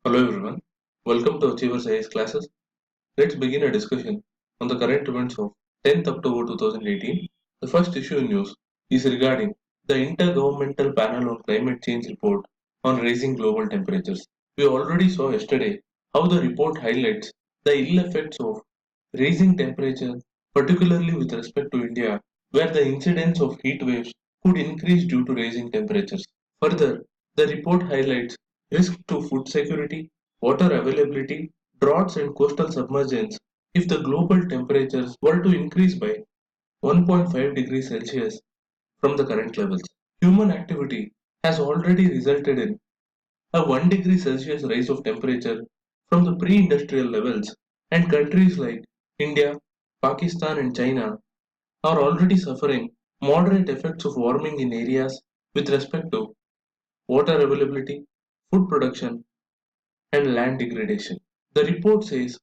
Hello everyone, welcome to Achievers IAS classes. Let's begin a discussion on the current events of 10th October 2018. The first issue in news is regarding the Intergovernmental Panel on Climate Change report on raising global temperatures. We already saw yesterday how the report highlights the ill effects of raising temperature, particularly with respect to India, where the incidence of heat waves could increase due to raising temperatures. Further, the report highlights risk to food security, water availability, droughts and coastal submergence if the global temperatures were to increase by 1.5 degrees Celsius from the current levels. Human activity has already resulted in a 1 degree Celsius rise of temperature from the pre-industrial levels, and countries like India, Pakistan and China are already suffering moderate effects of warming in areas with respect to water availability, food production and land degradation. The report says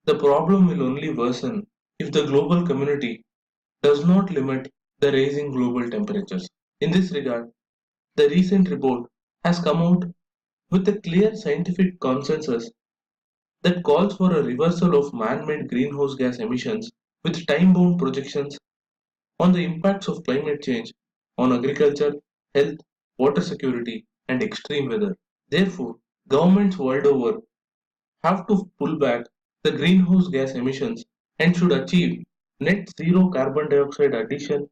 the problem will only worsen if the global community does not limit the rising global temperatures. In this regard, the recent report has come out with a clear scientific consensus that calls for a reversal of man-made greenhouse gas emissions with time-bound projections on the impacts of climate change on agriculture, health, water security, and extreme weather. Therefore, governments world over have to pull back the greenhouse gas emissions and should achieve net zero carbon dioxide addition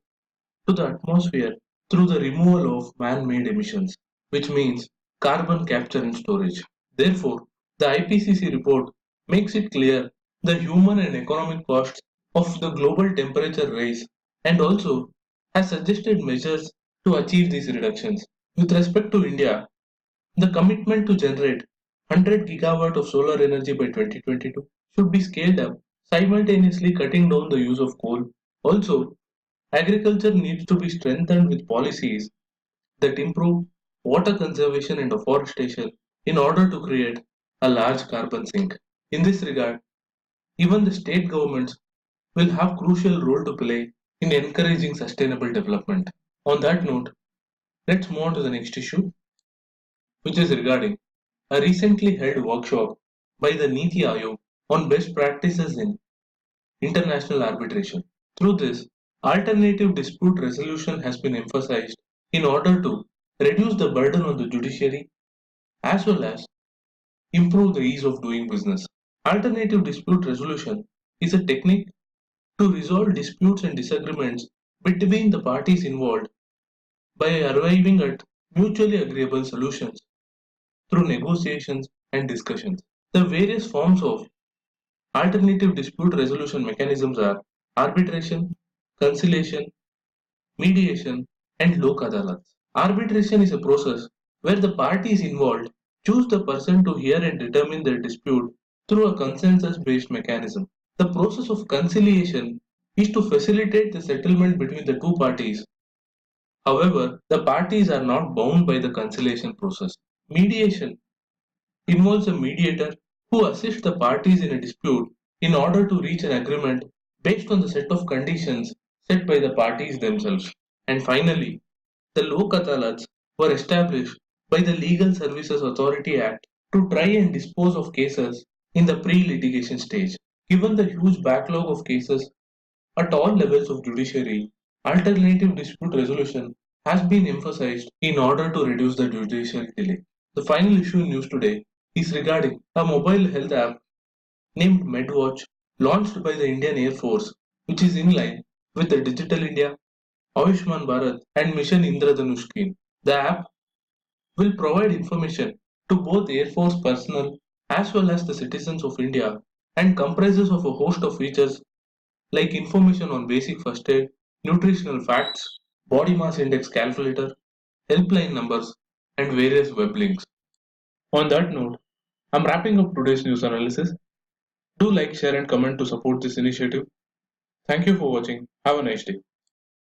to the atmosphere through the removal of man-made emissions, which means carbon capture and storage. Therefore, the IPCC report makes it clear the human and economic costs of the global temperature rise and also has suggested measures to achieve these reductions. With respect to India, the commitment to generate 100 gigawatt of solar energy by 2022 should be scaled up, simultaneously cutting down the use of coal. Also, agriculture needs to be strengthened with policies that improve water conservation and afforestation in order to create a large carbon sink. In this regard, even the state governments will have crucial role to play in encouraging sustainable development. On that note, let's move on to the next issue, which is regarding a recently held workshop by the Niti Aayog on best practices in international arbitration. Through this, alternative dispute resolution has been emphasized in order to reduce the burden on the judiciary as well as improve the ease of doing business. Alternative dispute resolution is a technique to resolve disputes and disagreements between the parties involved by arriving at mutually agreeable solutions through negotiations and discussions. The various forms of alternative dispute resolution mechanisms are arbitration, conciliation, mediation, and lok adalats. Arbitration is a process where the parties involved choose the person to hear and determine their dispute through a consensus based mechanism. The process of conciliation is to facilitate the settlement between the two parties. However, the parties are not bound by the conciliation process. Mediation involves a mediator who assists the parties in a dispute in order to reach an agreement based on the set of conditions set by the parties themselves. And finally, the Lok Adalats were established by the Legal Services Authority Act to try and dispose of cases in the pre-litigation stage. Given the huge backlog of cases at all levels of judiciary, alternative dispute resolution has been emphasized in order to reduce the judicial delay. The final issue in news today is regarding a mobile health app named MedWatch launched by the Indian Air Force, which is in line with the Digital India, Ayushman Bharat and Mission Indradhanush scheme. The app will provide information to both Air Force personnel as well as the citizens of India and comprises of a host of features like information on basic first aid, nutritional facts, body mass index calculator, helpline numbers, and various web links. On that note, I'm wrapping up today's news analysis. Do like, share, and comment to support this initiative. Thank you for watching. Have a nice day.